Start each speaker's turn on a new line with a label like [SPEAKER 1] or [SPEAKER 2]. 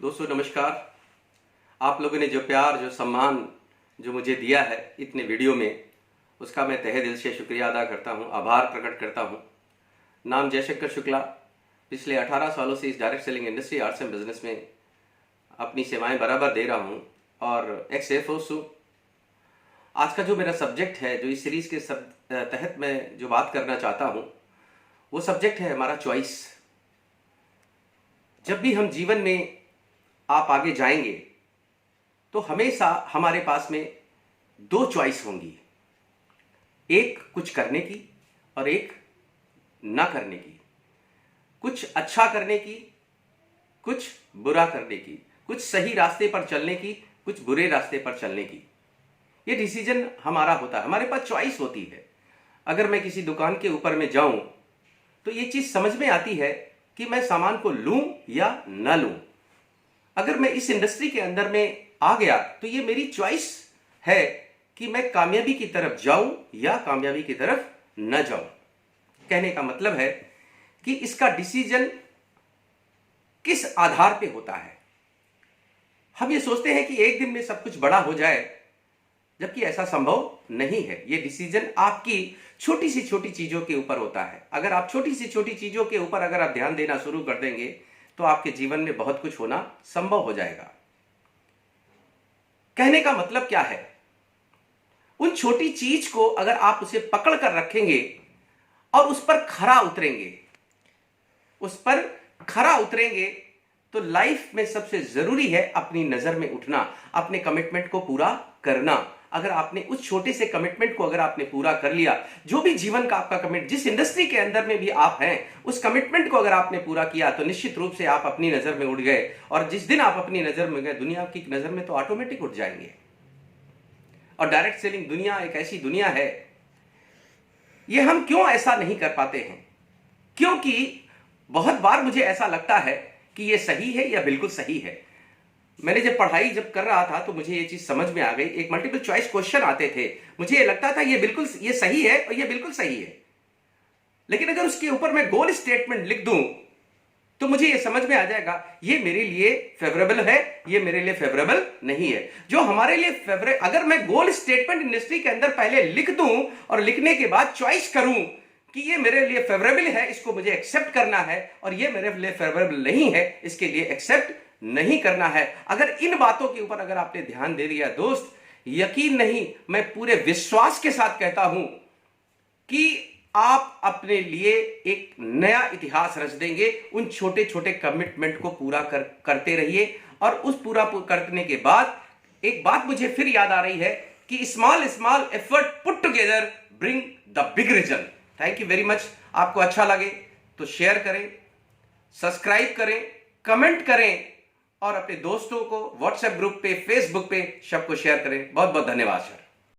[SPEAKER 1] दोस्तों नमस्कार। आप लोगों ने जो प्यार, जो सम्मान जो मुझे दिया है इतने वीडियो में, उसका मैं तहे दिल से शुक्रिया अदा करता हूं, आभार प्रकट करता हूं। नाम जयशंकर शुक्ला। पिछले 18 सालों से इस direct selling industry, arts and business में अपनी सेवाएं बराबर दे रहा हूं और एक्स एयर फोर्स हूँ। आज का जो मेरा सब्जेक्ट है, जो इस सीरीज़ के तहत मैं जो बात करना चाहता हूँ, वो सब्जेक्ट है हमारा चॉइस। जब भी हम जीवन में आप आगे जाएंगे तो हमेशा हमारे पास में दो चॉइस होंगी, एक कुछ करने की और एक ना करने की, कुछ अच्छा करने की, कुछ बुरा करने की, कुछ सही रास्ते पर चलने की, कुछ बुरे रास्ते पर चलने की। ये डिसीजन हमारा होता है, हमारे पास चॉइस होती है। अगर मैं किसी दुकान के ऊपर में जाऊं तो ये चीज समझ में आती है कि मैं सामान को लूं या ना लूं। अगर मैं इस इंडस्ट्री के अंदर में आ गया तो ये मेरी चॉइस है कि मैं कामयाबी की तरफ जाऊं या कामयाबी की तरफ न जाऊं। कहने का मतलब है कि इसका डिसीजन किस आधार पे होता है। हम ये सोचते हैं कि एक दिन में सब कुछ बड़ा हो जाए, जबकि ऐसा संभव नहीं है। ये डिसीजन आपकी छोटी सी छोटी चीजों के ऊपर होता है। अगर आप छोटी सी छोटी चीजों के ऊपर अगर आप ध्यान देना शुरू कर देंगे तो आपके जीवन में बहुत कुछ होना संभव हो जाएगा। कहने का मतलब क्या है? उन छोटी चीज को अगर आप उसे पकड़ कर रखेंगे और उस पर खरा उतरेंगे तो लाइफ में सबसे जरूरी है अपनी नजर में उठना, अपने कमिटमेंट को पूरा करना। अगर आपने उस छोटे से कमिटमेंट को अगर आपने पूरा कर लिया, जो भी जीवन का आपका कमिट, जिस इंडस्ट्री के अंदर में भी आप हैं, उस कमिटमेंट को अगर आपने पूरा किया तो निश्चित रूप से आप अपनी नजर में उठ गए। और जिस दिन आप अपनी नजर में गए, दुनिया की नजर में तो ऑटोमेटिक उठ जाएंगे। और डायरेक्ट सेलिंग दुनिया एक ऐसी दुनिया है, ये हम क्यों ऐसा नहीं कर पाते हैं? क्योंकि बहुत बार मुझे ऐसा लगता है कि ये सही है या बिल्कुल सही है। मैंने जब पढ़ाई कर रहा था तो मुझे ये चीज समझ में आ गई। एक मल्टीपल चॉइस क्वेश्चन आते थे, मुझे ये लगता था ये सही है और ये बिल्कुल सही है। लेकिन अगर उसके ऊपर मैं गोल स्टेटमेंट लिख दूं तो मुझे ये समझ में आ जाएगा ये मेरे लिए फेवरेबल है, ये मेरे लिए फेवरेबल नहीं है। जो हमारे लिए फेवरेबल, अगर मैं गोल स्टेटमेंट इंडस्ट्री के अंदर पहले लिख दूं और लिखने के बाद चॉइस करूं कि ये मेरे लिए फेवरेबल है, इसको मुझे एक्सेप्ट करना है, और ये मेरे लिए फेवरेबल नहीं है, इसके लिए एक्सेप्ट नहीं करना है। अगर इन बातों के ऊपर अगर आपने ध्यान दे दिया दोस्त, यकीन नहीं, मैं पूरे विश्वास के साथ कहता हूं कि आप अपने लिए एक नया इतिहास रच देंगे। उन छोटे छोटे कमिटमेंट को पूरा करते रहिए। और उस पूरा करने के बाद एक बात मुझे फिर याद आ रही है कि small small effort put together bring the big result. Thank you very much. आपको अच्छा लगे तो शेयर करें, सब्सक्राइब करें, कमेंट करें और अपने दोस्तों को व्हाट्सएप ग्रुप पे, फेसबुक पे सबको शेयर करें। बहुत बहुत धन्यवाद सर।